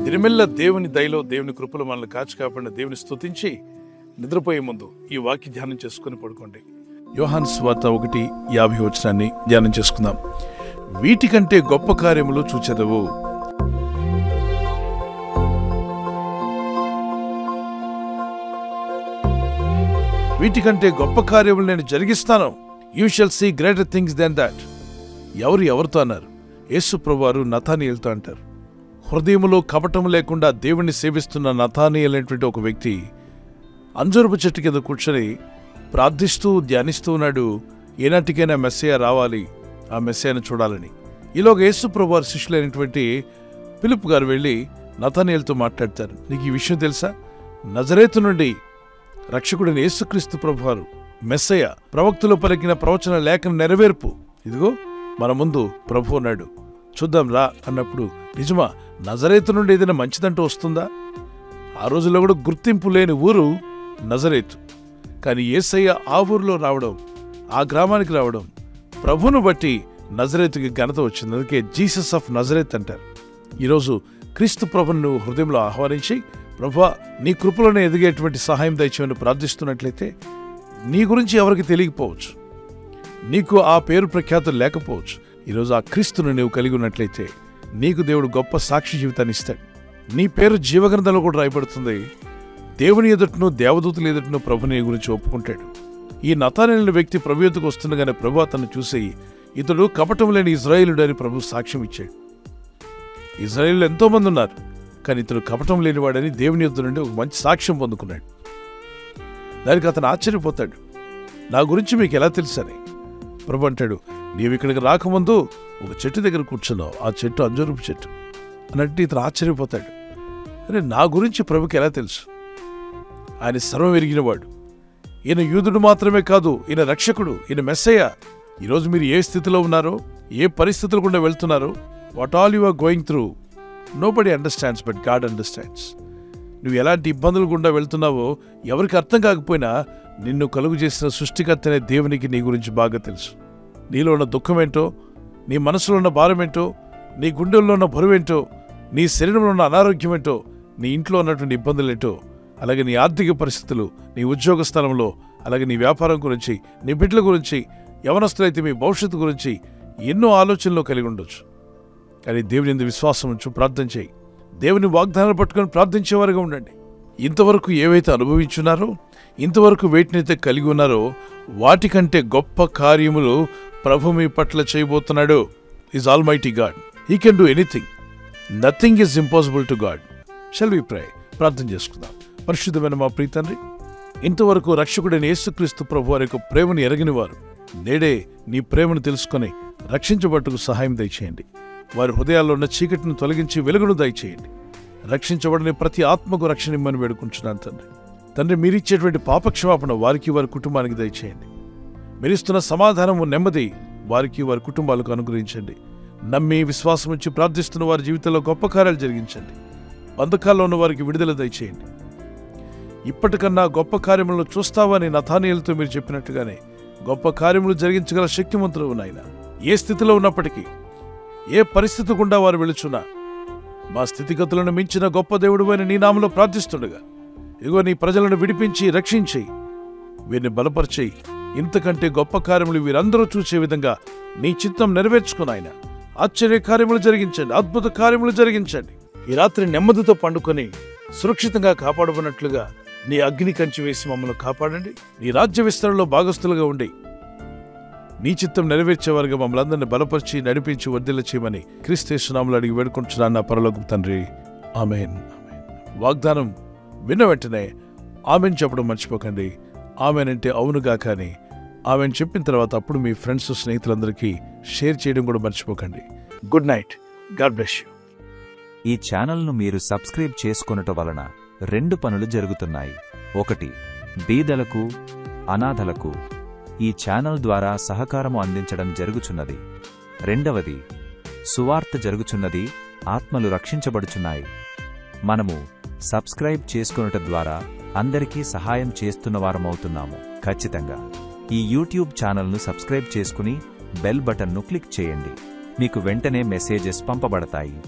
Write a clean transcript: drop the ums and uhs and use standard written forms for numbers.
దినమెల్ల దేవుని దయలో దేవుని కృపలో మనల్ని కాచి కాపాడిన దేవుని స్తుతించి నిద్రపోయే ముందు ఈ వాక్య ధ్యానం చేసుకుని పడుకోండి. యోహాను సువార్త 1:50 ధ్యానం చేసుకుందాం. వీటికంటే గొప్ప కార్యములు చూచెదవు. వీటికంటే గొప్ప కార్యములు నేను జరిగిస్తాను. You shall see greater things then that. ఎవరితో అన్నారు? యేసు ప్రభువారు నతానీయులతో అంటారు. హృదయములో కపటం లేకుండా దేవుణ్ణి సేవిస్తున్న నతానీయులు అనేటువంటి ఒక వ్యక్తి అంజూరపు చెట్టు కింద కూర్చొని ప్రార్థిస్తూ ధ్యానిస్తూ ఉన్నాడు. ఏనాటికైనా మెస్సయ్య రావాలి, ఆ మెస్సయ్యను చూడాలని. ఈలోగా యేసు ప్రభువారి శిష్యులైనటువంటి ఫిలిప్ గారు వెళ్ళి నతానీయులతో మాట్లాడతారు. నీకు ఈ విషయం తెలుసా? నజరేతు నుండి రక్షకుడైన యేసుక్రీస్తు ప్రభువారు మెస్సయ్య ప్రవక్తలో పలికిన ప్రవచన లేఖన నెరవేర్పు. ఇదిగో మన ముందు ప్రభు ఉన్నాడు, చూద్దాం రా అన్నప్పుడు, నిజమా నజరేతు నుండి ఏదైనా మంచిదంటూ వస్తుందా? ఆ రోజుల్లో కూడా గుర్తింపు లేని ఊరు నజరేతు. కానీ యేసయ్య ఆ ఊరిలో రావడం, ఆ గ్రామానికి రావడం, ప్రభువును బట్టి నజరేతుకి ఘనత వచ్చింది. అందుకే జీసస్ ఆఫ్ నజరేత్ అంటారు. ఈరోజు క్రీస్తు ప్రభుని నువ్వు హృదయంలో ఆహ్వానించి, ప్రభువా నీ కృపలోనే ఎదిగేటువంటి సహాయం దయచేయమని ప్రార్థిస్తున్నట్లయితే, నీ గురించి ఎవరికి తెలియకపోవచ్చు, నీకు ఆ పేరు ప్రఖ్యాతులు లేకపోవచ్చు. ఈరోజు ఆ క్రీస్తును నీవు కలిగి ఉన్నట్లయితే నీకు దేవుడు గొప్ప సాక్షి జీవితాన్ని ఇస్తాడు. నీ పేరు జీవగ్రంథంలో కూడా రాయబడుతుంది. దేవుని ఎదుటను దేవదూతుల ఎదుటను ప్రభు నీ గురించి ఒప్పుకుంటాడు. ఈ నతానీయుల వ్యక్తి ప్రభు ఎదుటకు వస్తుండగానే ప్రభు అతన్ని చూసి, ఇతడు కపటం లేని ఇజ్రాయేలుడు అని ప్రభు సాక్ష్యం ఇచ్చాడు. ఇజ్రాయేలు ఎంతో మంది ఉన్నారు, కానీ ఇతడు కపటం లేనివాడని దేవుని ఎదుట నుండి ఒక మంచి సాక్ష్యం పొందుకున్నాడు. దానికి అతను ఆశ్చర్యపోతాడు. నా గురించి మీకు ఎలా తెలుసని ప్రభు అంటాడు, నీవు ఇక్కడికి రాకముందు ఒక చెట్టు దగ్గర కూర్చున్నావు, ఆ చెట్టు అంజూరపు చెట్టు అన్నట్టు ఇతను ఆశ్చర్యపోతాడు. అరే, నా గురించి ప్రభుకి ఎలా తెలుసు? ఆయన సర్వం ఎరిగినవాడు. ఈయన యూదుడు మాత్రమే కాదు, ఈయన రక్షకుడు, ఈయన మెస్సయ్య. ఈరోజు మీరు ఏ స్థితిలో ఉన్నారో, ఏ పరిస్థితులు గుండా వెళ్తున్నారో, what all you are going through, nobody understands but God understands. నువ్వు ఎలాంటి ఇబ్బందులు గుండా వెళ్తున్నావో ఎవరికి అర్థం కాకపోయినా నిన్ను కలుగు చేసిన సృష్టికర్త అనే దేవునికి నీ గురించి బాగా తెలుసు. నీలో ఉన్న దుఃఖమేంటో, నీ మనసులో ఉన్న భారమేంటో, నీ గుండెల్లో ఉన్న బరువేంటో, నీ శరీరంలో ఉన్న అనారోగ్యమేంటో, నీ ఇంట్లో ఉన్నటువంటి ఇబ్బందులేంటో, అలాగే నీ ఆర్థిక పరిస్థితులు, నీ ఉద్యోగ స్థలంలో, అలాగే నీ వ్యాపారం గురించి, నీ బిడ్డల గురించి, యవనస్తులైతే మీ భవిష్యత్తు గురించి ఎన్నో ఆలోచనలు కలిగి ఉండొచ్చు. కానీ దేవుని యందు విశ్వాసం ఉంచు, ప్రార్థన చేయి. దేవుని వాగ్దానాలు పట్టుకొని ప్రార్థించేవారుగా ఉండండి. ఇంతవరకు ఏవైతే అనుభవించున్నారో, ఇంతవరకు వేటినైతే కలిగి ఉన్నారో, వాటికంటే గొప్ప కార్యములు ప్రభు మీ పట్ల చేయబోతున్నాడు. Is almighty God. He can do anything. Nothing is impossible to God. Shall we pray? ప్రార్థన చేసుకుందాం. పరిశుద్ధమైన మా ప్రియ తండ్రి, ఇంతవరకు రక్షకుడైన యేసుక్రీస్తు ప్రభు వారి యొక్క ప్రేమను ఎరగిన వారు నేడే నీ ప్రేమను తెలుసుకొని రక్షించబట్టుకు సహాయం దయచేయండి. వారి హృదయాల్లో ఉన్న చీకటిని తొలగించి వెలుగును దయచేయండి. రక్షించబడిన ప్రతి ఆత్మకు రక్షణ ఇమ్మని వేడుకుంటున్నాను తండ్రి. తండ్రి, మీరిచ్చేటువంటి పాపక్షమాపణ వారికి, వారి కుటుంబానికి దయచేయండి. మీరిస్తున్న సమాధానము, నెమ్మది వారికి, వారి కుటుంబాలకు అనుగ్రహించండి. నమ్మి విశ్వాసం ఉంచి ప్రార్థిస్తున్న వారి జీవితంలో గొప్ప కార్యాలు జరిగించండి. బంధకాల్లో ఉన్న వారికి విడుదల దయచేయండి. ఇప్పటికన్నా గొప్ప కార్యములను చూస్తావని నతానీయులతో మీరు చెప్పినట్టుగానే గొప్ప కార్యములు జరిగించగల శక్తిమంతులు నాయన. ఏ స్థితిలో ఉన్నప్పటికీ, ఏ పరిస్థితి గుండా వారు వెళుచున్నా, మా స్థితిగతులను మించిన గొప్ప దేవుడు అని నీ నామలో ప్రార్థిస్తుండగా, ఇగో నీ ప్రజలను విడిపించి రక్షించి వీరిని బలపరిచి, ఇంతకంటే గొప్ప కార్యములు వీరందరూ చూసే విధంగా నీ చిత్తం నెరవేర్చుకుని ఆయన ఆశ్చర్య కార్యములు జరిగించండి, అద్భుత కార్యములు జరిగించండి. ఈ రాత్రి నెమ్మదితో పండుకొని సురక్షితంగా కాపాడబడినట్లుగా నీ అగ్ని కంచి వేసి మమ్మల్ని కాపాడండి. నీ రాజ్య విస్తరణలో భాగస్థులుగా ఉండి నీ చిత్తం నెరవేర్చేవారుగా మమ్మల్ని అందరినీ బలపరిచి నడిపించి వర్ధిల్ల చేయమని క్రీస్తు యేసు నామములో అడిగి వేడుకుంటున్నాను నా పరలోకపు తండ్రి. ఆమేన్. వాగ్దానం విన్న వెంటనే ఆమెన్ చెప్పడం మర్చిపోకండి. ఆమెన్ అంటే అవునుగా, కానీ ఆమెన్ చెప్పిన తర్వాత అప్పుడు మీ ఫ్రెండ్స్, స్నేహితులందరికీ షేర్ చేయడం కూడా మర్చిపోకండి. Good night. God bless you. ఈ ఛానల్ను మీరు సబ్స్క్రైబ్ చేసుకొనుట వలన 2 పనులు జరుగుతున్నాయి. 1. బీదలకు, అనాథలకు ఈ ఛానల్ ద్వారా సహకారము అందించడం జరుగుచున్నది. 2. సువార్త జరుగుచున్నది, ఆత్మలు రక్షించబడుచున్నాయి. మనము సబ్స్క్రైబ్ చేసుకొనుట ద్వారా అందరికీ సహాయం చేస్తున్నవారమవుతున్నాము. ఖచ్చితంగా ఈ యూట్యూబ్ ఛానల్ను సబ్స్క్రైబ్ చేసుకుని బెల్ బటన్ను క్లిక్ చేయండి. మీకు వెంటనే మెసేజెస్ పంపబడతాయి.